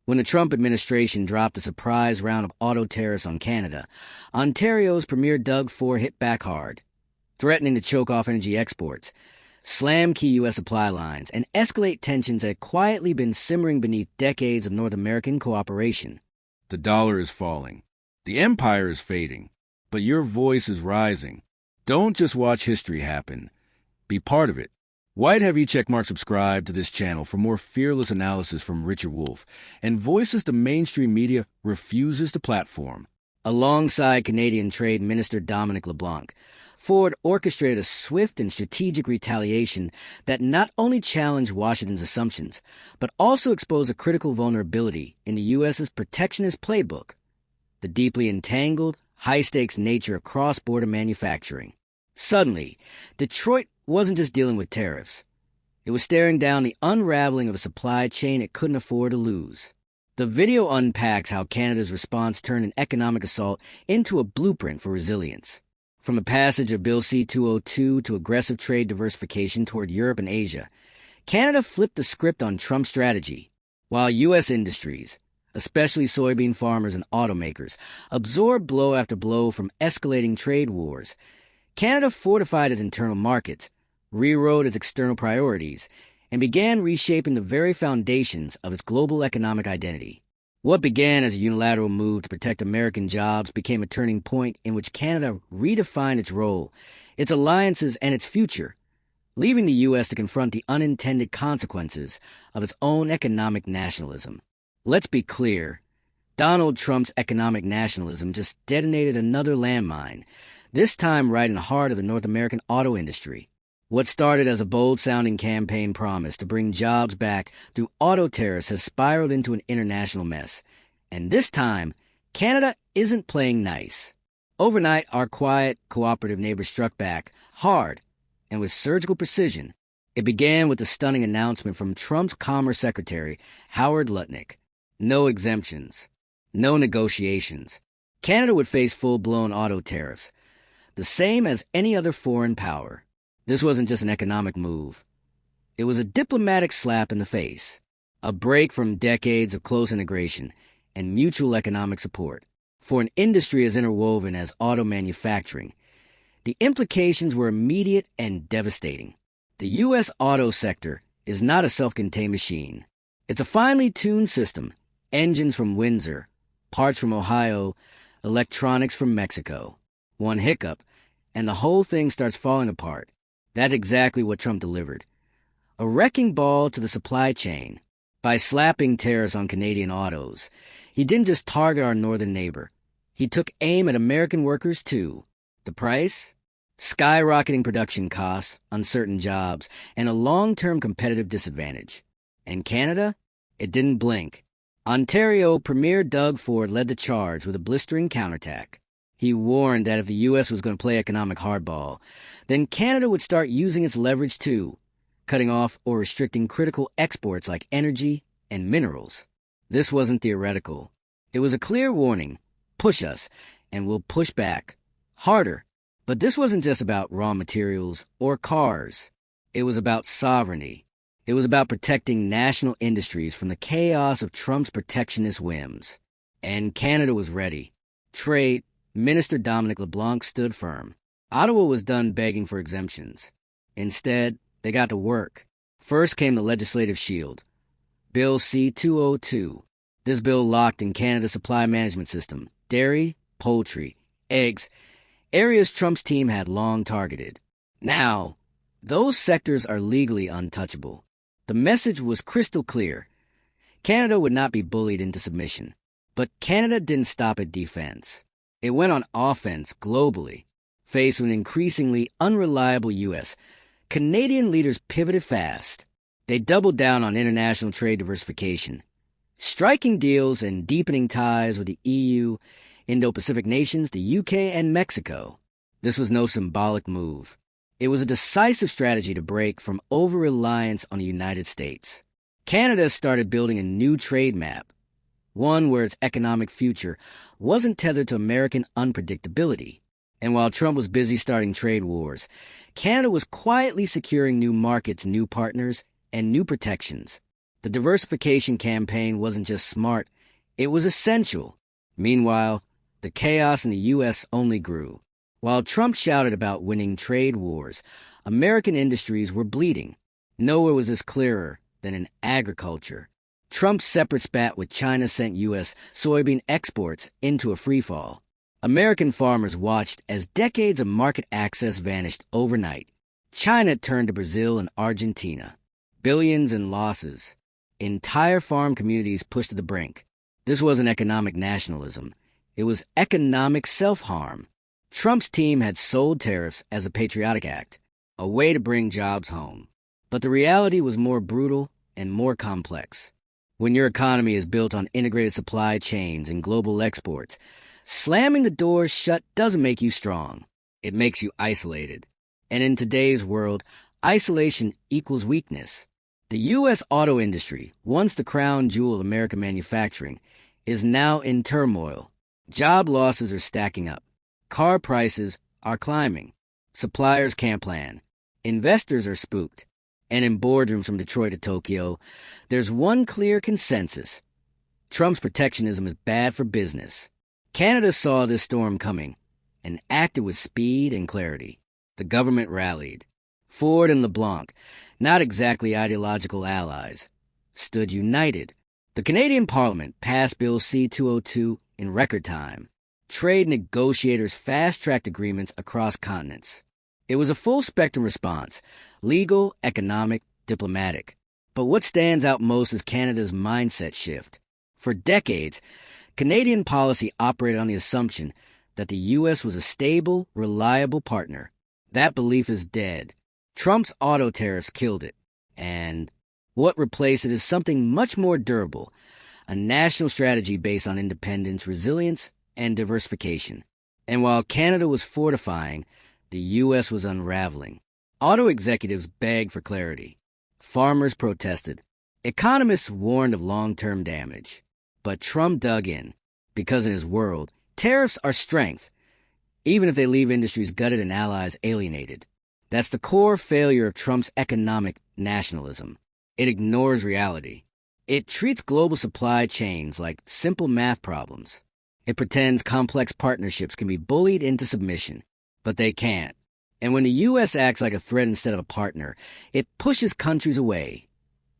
When the Trump administration dropped a surprise round of auto tariffs on Canada, Ontario's Premier Doug Ford hit back hard, threatening to choke off energy exports, slam key U.S. supply lines, and escalate tensions that had quietly been simmering beneath decades of North American cooperation. The dollar is falling. The empire is fading. But your voice is rising. Don't just watch history happen. Be part of it. Why'd have you checkmark subscribe to this channel for more fearless analysis from Richard Wolff and voices the mainstream media refuses to platform? Alongside Canadian Trade Minister Dominic LeBlanc, Ford orchestrated a swift and strategic retaliation that not only challenged Washington's assumptions, but also exposed a critical vulnerability in the U.S.'s protectionist playbook: the deeply entangled, high-stakes nature of cross-border manufacturing. Suddenly, Detroit wasn't just dealing with tariffs. It was staring down the unraveling of a supply chain it couldn't afford to lose. The video unpacks how Canada's response turned an economic assault into a blueprint for resilience. From the passage of Bill C-202 to aggressive trade diversification toward Europe and Asia, Canada flipped the script on Trump's strategy, while U.S. industries, especially soybean farmers and automakers, absorbed blow after blow from escalating trade wars. Canada fortified its internal markets, rewrote its external priorities, and began reshaping the very foundations of its global economic identity. What began as a unilateral move to protect American jobs became a turning point in which Canada redefined its role, its alliances, and its future, leaving the U.S. to confront the unintended consequences of its own economic nationalism. Let's be clear, Donald Trump's economic nationalism just detonated another landmine, this time right in the heart of the North American auto industry. What started as a bold-sounding campaign promise to bring jobs back through auto tariffs has spiraled into an international mess. And this time, Canada isn't playing nice. Overnight, our quiet, cooperative neighbor struck back, hard, and with surgical precision. It began with the stunning announcement from Trump's Commerce Secretary, Howard Lutnick. No exemptions. No negotiations. Canada would face full-blown auto tariffs, the same as any other foreign power. This wasn't just an economic move. It was a diplomatic slap in the face, a break from decades of close integration and mutual economic support. For an industry as interwoven as auto manufacturing, the implications were immediate and devastating. The U.S. auto sector is not a self-contained machine. It's a finely tuned system: engines from Windsor, parts from Ohio, electronics from Mexico. One hiccup, and the whole thing starts falling apart. That's exactly what Trump delivered: a wrecking ball to the supply chain. By slapping tariffs on Canadian autos, he didn't just target our northern neighbor. He took aim at American workers, too. The price? Skyrocketing production costs, uncertain jobs, and a long-term competitive disadvantage. And Canada? It didn't blink. Ontario Premier Doug Ford led the charge with a blistering counterattack. He warned that if the U.S. was going to play economic hardball, then Canada would start using its leverage too, cutting off or restricting critical exports like energy and minerals. This wasn't theoretical. It was a clear warning: push us, and we'll push back. Harder. But this wasn't just about raw materials or cars. It was about sovereignty. It was about protecting national industries from the chaos of Trump's protectionist whims. And Canada was ready. Trade Minister Dominic LeBlanc stood firm. Ottawa was done begging for exemptions. Instead, they got to work. First came the legislative shield, Bill C-202. This bill locked in Canada's supply management system: dairy, poultry, eggs, areas Trump's team had long targeted. Now, those sectors are legally untouchable. The message was crystal clear: Canada would not be bullied into submission. But Canada didn't stop at defense. It went on offense globally. Faced with an increasingly unreliable U.S., Canadian leaders pivoted fast. They doubled down on international trade diversification, striking deals and deepening ties with the EU, Indo-Pacific nations, the UK, and Mexico. This was no symbolic move. It was a decisive strategy to break from over-reliance on the United States. Canada started building a new trade map, one where its economic future wasn't tethered to American unpredictability. And while Trump was busy starting trade wars, Canada was quietly securing new markets, new partners, and new protections. The diversification campaign wasn't just smart, it was essential. Meanwhile, the chaos in the U.S. only grew. While Trump shouted about winning trade wars, American industries were bleeding. Nowhere was this clearer than in agriculture. Trump's separate spat with China sent U.S. soybean exports into a freefall. American farmers watched as decades of market access vanished overnight. China turned to Brazil and Argentina. Billions in losses. Entire farm communities pushed to the brink. This wasn't economic nationalism. It was economic self-harm. Trump's team had sold tariffs as a patriotic act, a way to bring jobs home. But the reality was more brutal and more complex. When your economy is built on integrated supply chains and global exports, slamming the doors shut doesn't make you strong. It makes you isolated. And in today's world, isolation equals weakness. The U.S. auto industry, once the crown jewel of American manufacturing, is now in turmoil. Job losses are stacking up. Car prices are climbing. Suppliers can't plan. Investors are spooked. And in boardrooms from Detroit to Tokyo, there's one clear consensus. Trump's protectionism is bad for business. Canada saw this storm coming and acted with speed and clarity. The government rallied. Ford and LeBlanc, not exactly ideological allies, stood united. The Canadian Parliament passed Bill C-202 in record time. Trade negotiators fast-tracked agreements across continents. It was a full-spectrum response, legal, economic, diplomatic. But what stands out most is Canada's mindset shift. For decades, Canadian policy operated on the assumption that the U.S. was a stable, reliable partner. That belief is dead. Trump's auto tariffs killed it. And what replaced it is something much more durable, a national strategy based on independence, resilience, and diversification. And while Canada was fortifying, the U.S. was unraveling. Auto executives begged for clarity. Farmers protested. Economists warned of long-term damage. But Trump dug in, because in his world, tariffs are strength, even if they leave industries gutted and allies alienated. That's the core failure of Trump's economic nationalism. It ignores reality. It treats global supply chains like simple math problems. It pretends complex partnerships can be bullied into submission, but they can't. And when the U.S. acts like a threat instead of a partner, it pushes countries away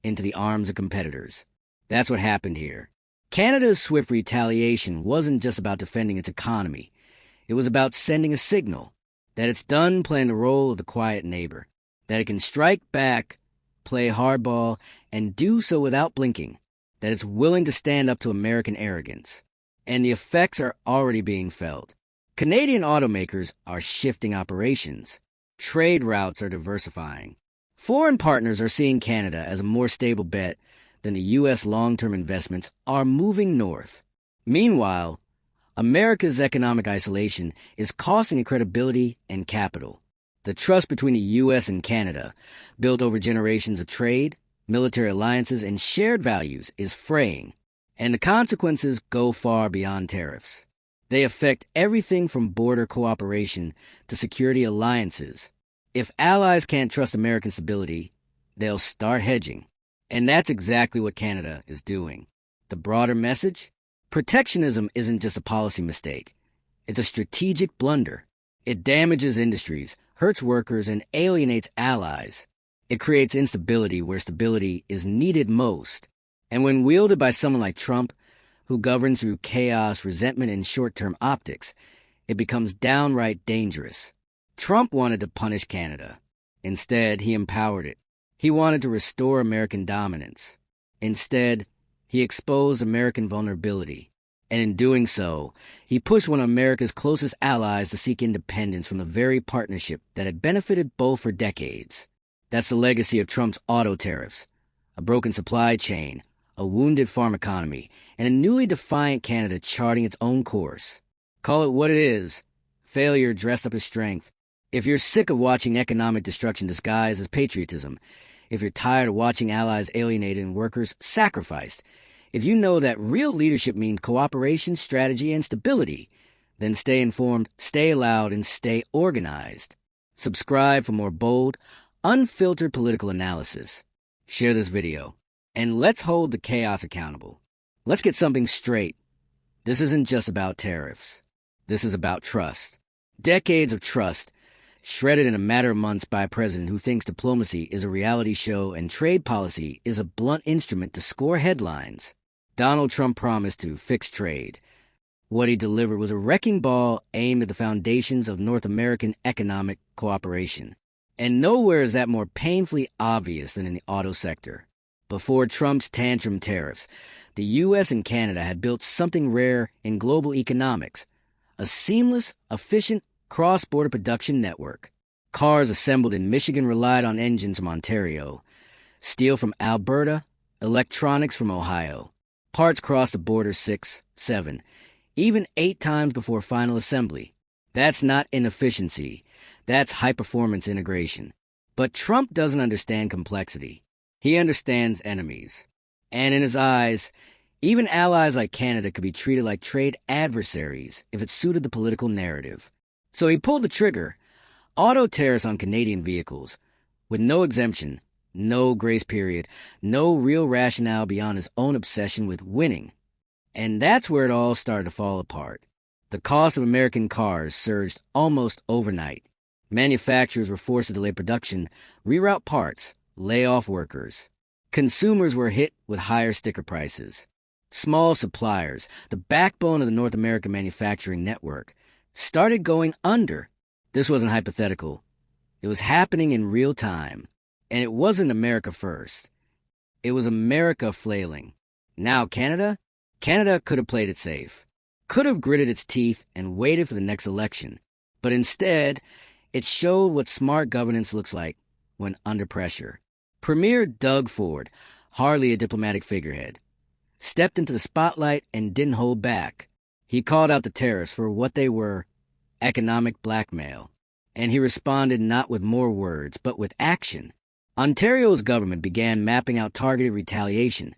into the arms of competitors. That's what happened here. Canada's swift retaliation wasn't just about defending its economy. It was about sending a signal that it's done playing the role of the quiet neighbor, that it can strike back, play hardball, and do so without blinking, that it's willing to stand up to American arrogance. And the effects are already being felt. Canadian automakers are shifting operations. Trade routes are diversifying. Foreign partners are seeing Canada as a more stable bet than the U.S. long-term investments are moving north. Meanwhile, America's economic isolation is costing it credibility and capital. The trust between the U.S. and Canada, built over generations of trade, military alliances, and shared values, is fraying. And the consequences go far beyond tariffs. They affect everything from border cooperation to security alliances. If allies can't trust American stability, they'll start hedging. And that's exactly what Canada is doing. The broader message? Protectionism isn't just a policy mistake. It's a strategic blunder. It damages industries, hurts workers, and alienates allies. It creates instability where stability is needed most. And when wielded by someone like Trump, who governs through chaos, resentment, and short-term optics, it becomes downright dangerous. Trump wanted to punish Canada. Instead, he empowered it. He wanted to restore American dominance. Instead, he exposed American vulnerability. And in doing so, he pushed one of America's closest allies to seek independence from the very partnership that had benefited both for decades. That's the legacy of Trump's auto tariffs, a broken supply chain, a wounded farm economy, and a newly defiant Canada charting its own course. Call it what it is, failure dressed up as strength. If you're sick of watching economic destruction disguised as patriotism, if you're tired of watching allies alienated and workers sacrificed, if you know that real leadership means cooperation, strategy, and stability, then stay informed, stay loud, and stay organized. Subscribe for more bold, unfiltered political analysis. Share this video. And let's hold the chaos accountable. Let's get something straight. This isn't just about tariffs. This is about trust. Decades of trust, shredded in a matter of months by a president who thinks diplomacy is a reality show and trade policy is a blunt instrument to score headlines. Donald Trump promised to fix trade. What he delivered was a wrecking ball aimed at the foundations of North American economic cooperation. And nowhere is that more painfully obvious than in the auto sector. Before Trump's tantrum tariffs, the U.S. and Canada had built something rare in global economics, a seamless, efficient, cross-border production network. Cars assembled in Michigan relied on engines from Ontario, steel from Alberta, electronics from Ohio. Parts crossed the border 6, 7, even 8 times before final assembly. That's not inefficiency. That's high-performance integration. But Trump doesn't understand complexity. He understands enemies. And in his eyes, even allies like Canada could be treated like trade adversaries if it suited the political narrative. So he pulled the trigger. Auto tariffs on Canadian vehicles, with no exemption, no grace period, no real rationale beyond his own obsession with winning. And that's where it all started to fall apart. The cost of American cars surged almost overnight. Manufacturers were forced to delay production, reroute parts, lay off workers. Consumers were hit with higher sticker prices. Small suppliers, the backbone of the North American manufacturing network, started going under. This wasn't hypothetical. It was happening in real time. And it wasn't America first. It was America flailing. Now Canada? Canada could have played it safe. Could have gritted its teeth and waited for the next election. But instead, it showed what smart governance looks like when under pressure. Premier Doug Ford, hardly a diplomatic figurehead, stepped into the spotlight and didn't hold back. He called out the tariffs for what they were, economic blackmail. And he responded not with more words, but with action. Ontario's government began mapping out targeted retaliation,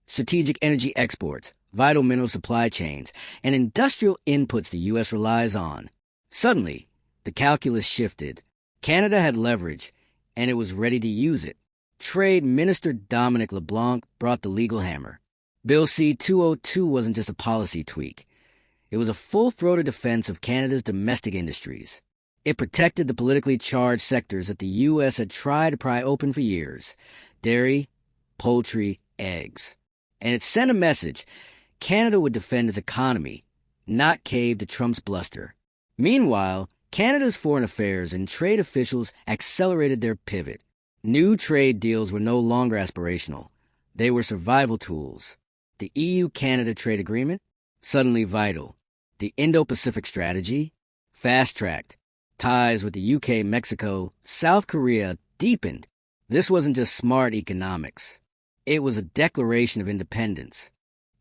strategic energy exports, vital mineral supply chains, and industrial inputs the U.S. relies on. Suddenly, the calculus shifted. Canada had leverage, and it was ready to use it. Trade Minister Dominic LeBlanc brought the legal hammer. Bill C-202 wasn't just a policy tweak. It was a full-throated defense of Canada's domestic industries. It protected the politically charged sectors that the U.S. had tried to pry open for years: dairy, poultry, eggs. And it sent a message: Canada would defend its economy, not cave to Trump's bluster. Meanwhile, Canada's foreign affairs and trade officials accelerated their pivot. New trade deals were no longer aspirational. They were survival tools. The EU-Canada trade agreement? Suddenly vital. The Indo-Pacific strategy? Fast-tracked. Ties with the UK, Mexico, South Korea deepened. This wasn't just smart economics. It was a declaration of independence.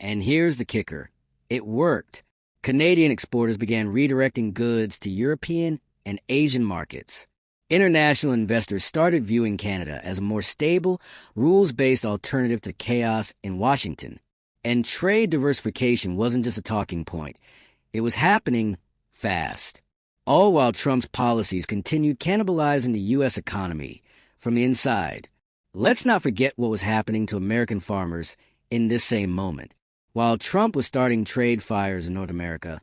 And here's the kicker. It worked. Canadian exporters began redirecting goods to European and Asian markets. International investors started viewing Canada as a more stable, rules-based alternative to chaos in Washington. And trade diversification wasn't just a talking point. It was happening fast. All while Trump's policies continued cannibalizing the U.S. economy from the inside. Let's not forget what was happening to American farmers in this same moment. While Trump was starting trade fires in North America,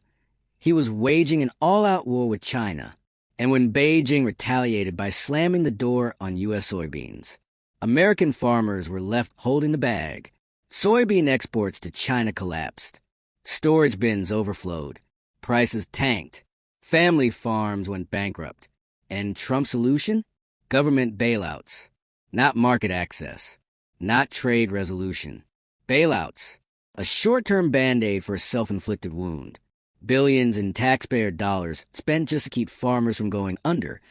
he was waging an all-out war with China. And when Beijing retaliated by slamming the door on U.S. soybeans, American farmers were left holding the bag. Soybean exports to China collapsed. Storage bins overflowed. Prices tanked. Family farms went bankrupt. And Trump's solution? Government bailouts. Not market access. Not trade resolution. Bailouts. A short-term Band-Aid for a self-inflicted wound. Billions in taxpayer dollars spent just to keep farmers from going under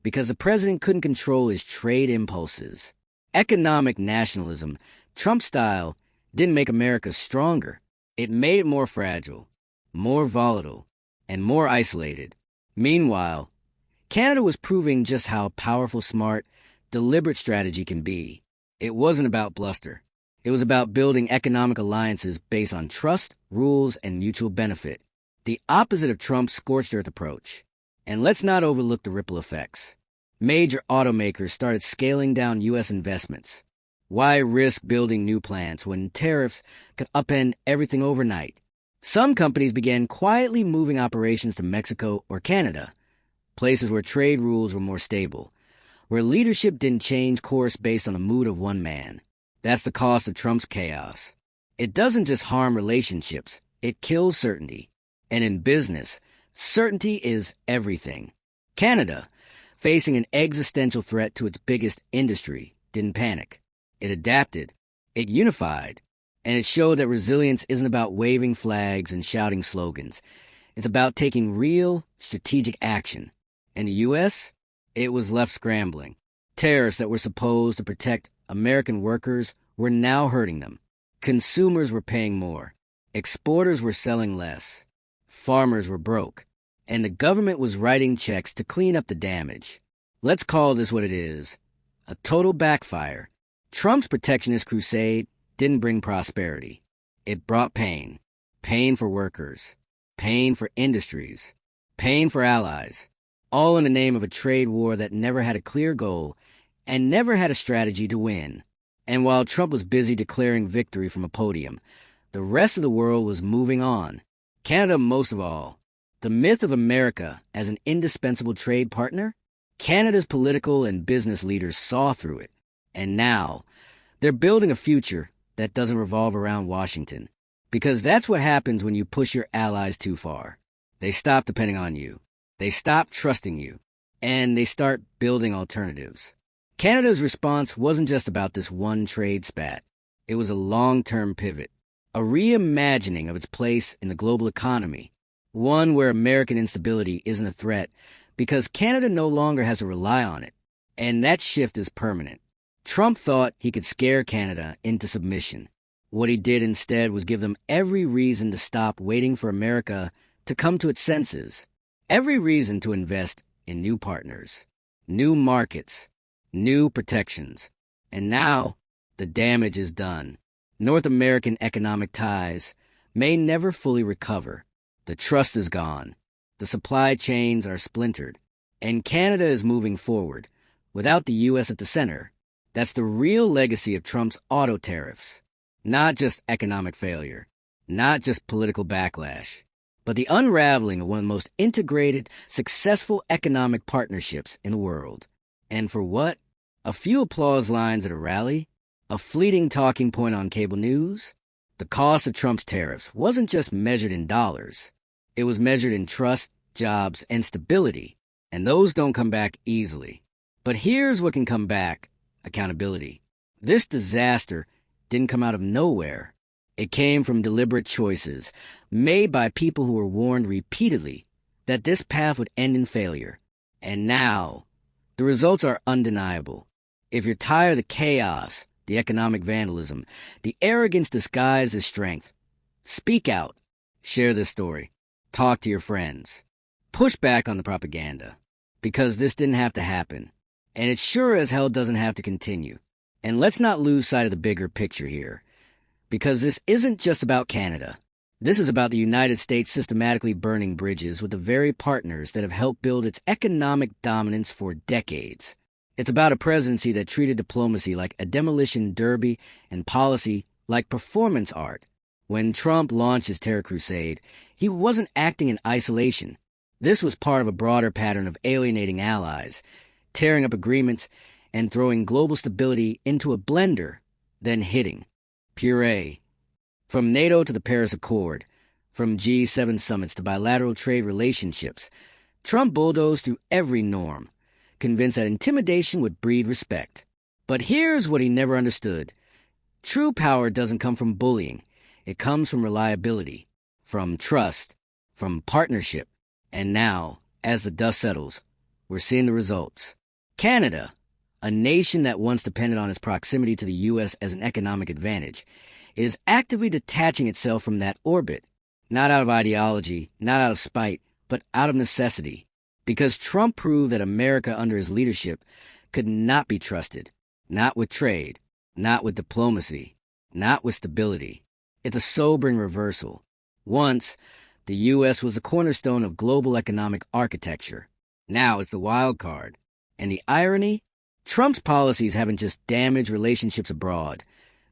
because the president couldn't control his trade impulses. Economic nationalism, Trump style, didn't make America stronger. It made it more fragile, more volatile, and more isolated. Meanwhile, Canada was proving just how powerful, smart, deliberate strategy can be. It wasn't about bluster. It was about building economic alliances based on trust, rules, and mutual benefit. The opposite of Trump's scorched earth approach. And let's not overlook the ripple effects. Major automakers started scaling down U.S. investments. Why risk building new plants when tariffs could upend everything overnight? Some companies began quietly moving operations to Mexico or Canada, places where trade rules were more stable, where leadership didn't change course based on the mood of one man. That's the cost of Trump's chaos. It doesn't just harm relationships, it kills certainty. And in business, certainty is everything. Canada, facing an existential threat to its biggest industry, didn't panic. It adapted, it unified, and it showed that resilience isn't about waving flags and shouting slogans. It's about taking real, strategic action. In the U.S., it was left scrambling. Tariffs that were supposed to protect American workers were now hurting them. Consumers were paying more. Exporters were selling less. Farmers were broke. And the government was writing checks to clean up the damage. Let's call this what it is: a total backfire. Trump's protectionist crusade didn't bring prosperity. It brought pain. Pain for workers. Pain for industries. Pain for allies. All in the name of a trade war that never had a clear goal and never had a strategy to win. And while Trump was busy declaring victory from a podium, the rest of the world was moving on. Canada most of all. The myth of America as an indispensable trade partner? Canada's political and business leaders saw through it. And now, they're building a future that doesn't revolve around Washington. Because that's what happens when you push your allies too far. They stop depending on you. They stop trusting you. And they start building alternatives. Canada's response wasn't just about this one trade spat. It was a long-term pivot. A reimagining of its place in the global economy. One where American instability isn't a threat because Canada no longer has to rely on it. And that shift is permanent. Trump thought he could scare Canada into submission. What he did instead was give them every reason to stop waiting for America to come to its senses. Every reason to invest in new partners, new markets, new protections. And now, the damage is done. North American economic ties may never fully recover. The trust is gone. The supply chains are splintered. And Canada is moving forward, without the U.S. at the center. That's the real legacy of Trump's auto tariffs. Not just economic failure, not just political backlash, but the unraveling of one of the most integrated, successful economic partnerships in the world. And for what? A few applause lines at a rally? A fleeting talking point on cable news? The cost of Trump's tariffs wasn't just measured in dollars. It was measured in trust, jobs, and stability. And those don't come back easily. But here's what can come back: accountability. This disaster didn't come out of nowhere. It came from deliberate choices made by people who were warned repeatedly that this path would end in failure. And now, the results are undeniable. If you're tired of the chaos, the economic vandalism, the arrogance disguised as strength, speak out. Share this story. Talk to your friends. Push back on the propaganda. Because this didn't have to happen. And it sure as hell doesn't have to continue. And let's not lose sight of the bigger picture here. Because this isn't just about Canada. This is about the United States systematically burning bridges with the very partners that have helped build its economic dominance for decades. It's about a presidency that treated diplomacy like a demolition derby and policy like performance art. When Trump launched his terror crusade, he wasn't acting in isolation. This was part of a broader pattern of alienating allies, tearing up agreements, and throwing global stability into a blender, then hitting. Puree. From NATO to the Paris Accord, from G7 summits to bilateral trade relationships, Trump bulldozed through every norm, convinced that intimidation would breed respect. But here's what he never understood. True power doesn't come from bullying. It comes from reliability, from trust, from partnership. And now, as the dust settles, we're seeing the results. Canada, a nation that once depended on its proximity to the U.S. as an economic advantage, is actively detaching itself from that orbit, not out of ideology, not out of spite, but out of necessity. Because Trump proved that America under his leadership could not be trusted, not with trade, not with diplomacy, not with stability. It's a sobering reversal. Once, the U.S. was the cornerstone of global economic architecture. Now it's the wild card. And the irony? Trump's policies haven't just damaged relationships abroad.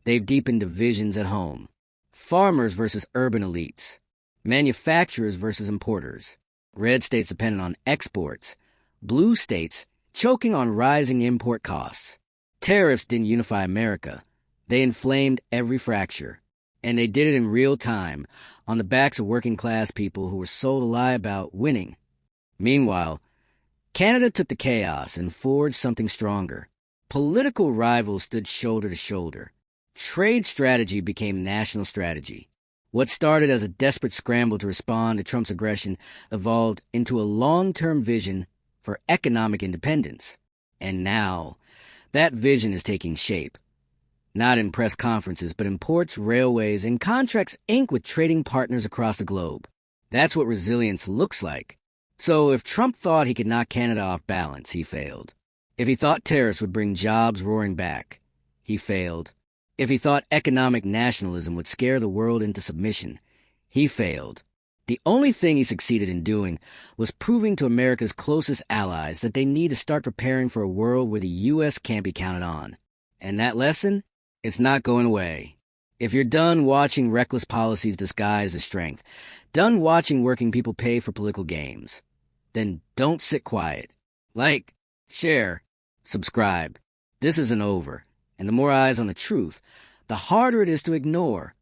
They've deepened divisions at home. Farmers versus urban elites. Manufacturers versus importers. Red states dependent on exports. Blue states choking on rising import costs. Tariffs didn't unify America. They inflamed every fracture. And they did it in real time, on the backs of working-class people who were sold a lie about winning. Meanwhile, Canada took the chaos and forged something stronger. Political rivals stood shoulder to shoulder. Trade strategy became national strategy. What started as a desperate scramble to respond to Trump's aggression evolved into a long-term vision for economic independence. And now, that vision is taking shape. Not in press conferences, but in ports, railways, and contracts inked with trading partners across the globe. That's what resilience looks like. So if Trump thought he could knock Canada off balance, he failed. If he thought tariffs would bring jobs roaring back, he failed. If he thought economic nationalism would scare the world into submission, he failed. The only thing he succeeded in doing was proving to America's closest allies that they need to start preparing for a world where the U.S. can't be counted on. And that lesson? It's not going away. If you're done watching reckless policies disguised as strength, done watching working people pay for political games, then don't sit quiet. Like, share, subscribe. This isn't over, and the more eyes on the truth, the harder it is to ignore.